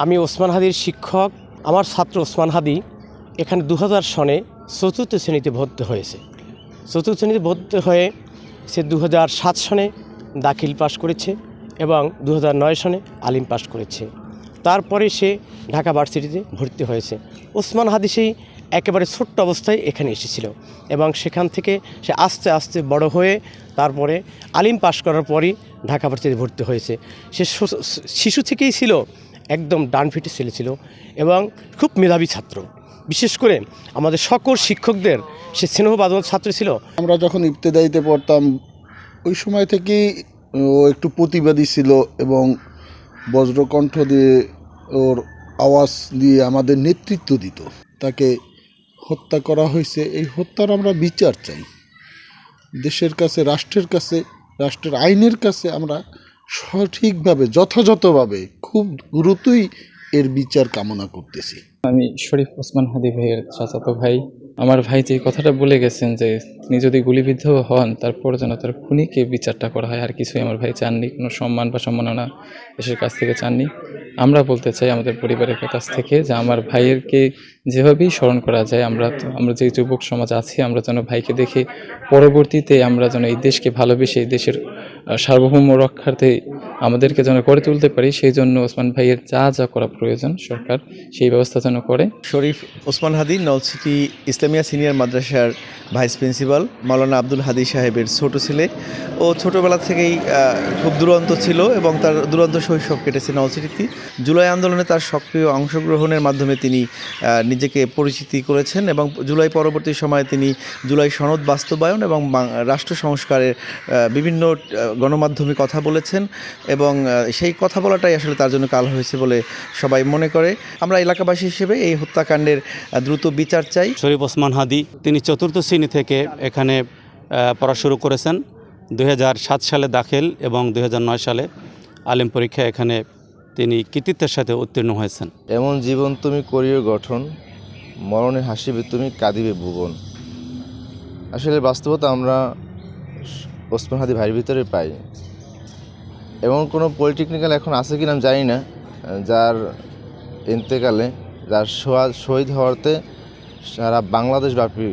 আমি ওসমান হাদির শিক্ষক। আমার ছাত্র ওসমান হাদি এখানে 2000 সনে 4th শ্রেণীতে ভর্তি হয়েছে। 4th শ্রেণীতে ভর্তি হয়ে সে 2007 সনে দাখিল পাশ করেছে এবং 2009 সনে আলিম পাশ করেছে। তারপরে সে ঢাকা ভার্সিটিতে ভর্তি হয়েছে। ওসমান হাদি সেই একেবারে ছোট্ট অবস্থায় এখানে এসেছিল এবং সেখান থেকে সে আস্তে আস্তে বড় হয়ে তারপরে আলিম পাশ করার পরই ঢাকা ভার্সিটিতে ভর্তি হয়েছে। সে শিশু থেকেই ছিল একদম ডানফিটে ছেলে ছিল এবং খুব মেধাবী ছাত্র। বিশেষ করে আমাদের সকল শিক্ষকদের সে স্নেহবাদন ছাত্র ছিল। আমরা যখন ইবতেদায়ীতে পড়তাম ওই সময় থেকেই ও একটু প্রতিবাদী ছিল এবং বজ্রকণ্ঠ দিয়ে ওর আওয়াজ দিয়ে আমাদের নেতৃত্ব দিত। তাকে হত্যা করা হয়েছে, এই হত্যার আমরা বিচার চাই। দেশের কাছে, রাষ্ট্রের কাছে, রাষ্ট্রের আইনের কাছে আমরা সঠিকভাবে যথাযথভাবে খুব দ্রুতই এর বিচার কামনা করতেছি। আমি শরীফ ওসমান হাদি ভাইয়ের চাচাতো ভাই। আমার ভাই যে কথাটা বলে গেছেন যে তিনি যদি গুলিবিদ্ধ হন তারপর যেন তার খুনিকে বিচারটা করা হয়, আর কিছুই আমার ভাই চাননি, কোনো সম্মান বা সম্মাননা দেশের কাছ থেকে চাননি। আমরা বলতে চাই আমাদের পরিবারের কাছ থেকে যে আমার ভাইয়েরকে যেভাবেই স্মরণ করা যায়, আমরা যে যুবক সমাজ আছি আমরা যেন ভাইকে দেখে পরবর্তীতে আমরা যেন এই দেশকে ভালোবেসে এই দেশের সার্বভৌম রক্ষার্থে আমাদেরকে যেন করে তুলতে পারি, সেই জন্য ওসমান ভাইয়ের যা যা করা প্রয়োজন সরকার সেই ব্যবস্থা যেন করে। শরীফ ওসমান হাদি নলছিটি ইসলামিয়া সিনিয়র মাদ্রাসার ভাইস প্রিন্সিপাল মাওলানা আব্দুল হাদি সাহেবের ছোট ছেলে। ও ছোটোবেলা থেকেই খুব দুরন্ত ছিল এবং তার দুরন্ত শৈশব কেটেছে নলছিটিতে। জুলাই আন্দোলনে তার সক্রিয় অংশগ্রহণের মাধ্যমে তিনি নিজেকে পরিচিতি করেছেন এবং জুলাই পরবর্তী সময়ে তিনি জুলাই সনদ বাস্তবায়ন এবং রাষ্ট্র সংস্কারের বিভিন্ন গণমাধ্যমে কথা বলেছেন এবং সেই কথা বলাটাই আসলে তার জন্য কাল হয়েছে বলে সবাই মনে করে। আমরা এলাকাবাসী হিসেবে এই হত্যাকাণ্ডের দ্রুত বিচার চাই। শরীফ ওসমান হাদি তিনি 4th শ্রেণী থেকে এখানে পড়া শুরু করেছেন। 2007 সালে দাখিল এবং 2009 সালে আলিম পরীক্ষা এখানে তিনি কৃতিত্বের সাথে উত্তীর্ণ হয়েছেন। এমন জীবন তুমি করিও গঠন, মরণে হাসিবে তুমি কাঁদিবে ভুবন। আসলে বাস্তবতা আমরা ওসমান হাদি ভাইয়ের ভিতরে পাই। এমন কোনো পলিটেকনিক্যাল এখন আছে কিনা আমি জানি না, যার ইন্তেকালে, যার শহীদ হওয়াতে সারা বাংলাদেশ ব্যাপী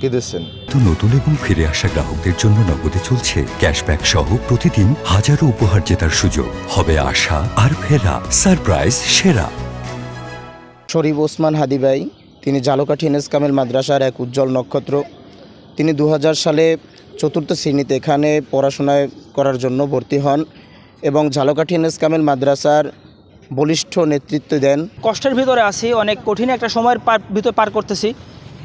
কেঁদেছেন। নতুন এবং ফিরে আসা গ্রাহকদের জন্য নগদে চলছে ক্যাশব্যাক সহ প্রতিদিন হাজারো উপহার জেতার সুযোগ। হবে আশা আর ফেরা, সারপ্রাইজ সেরা। শরীফ ওসমান হাদি ভাই তিনি ঝালকাঠি এনএস কামেল মাদ্রাসার এক উজ্জ্বল নক্ষত্র। তিনি 2000 সালে 4th শ্রেণীতে এখানে পড়াশোনায় করার জন্য ভর্তি হন এবং ঝালকাঠি এনএস কামেল মাদ্রাসার বলিষ্ঠ নেতৃত্ব দেন। কষ্টের ভিতরে আছি, অনেক কঠিন একটা সময়ের ভিতর পার করতেছি।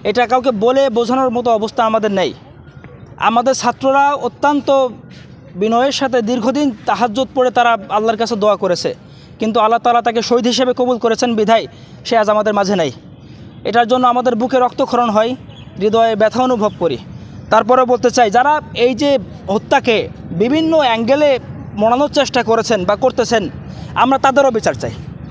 এটা কাউকে বলে বোঝানোর মতো অবস্থা আমাদের নেই। আমাদের ছাত্ররা অত্যন্ত বিনয়ের সাথে দীর্ঘদিন তাহাজ্জুদ পড়ে তারা আল্লাহর কাছে দোয়া করেছে, কিন্তু আল্লাহ তাআলা তাকে শহীদ হিসেবে কবুল করেছেন বিধায় সে আজ আমাদের মাঝে নেই। এটার জন্য আমাদের বুকে রক্তক্ষরণ হয়, হৃদয়ে ব্যথা অনুভব করি। তারপরে বলতে চাই, যারা এই যে হত্যাকে বিভিন্ন অ্যাঙ্গেলে মোড়ানোর চেষ্টা করেছেন বা করতেছেন, আমরা তাদেরও বিচার চাই।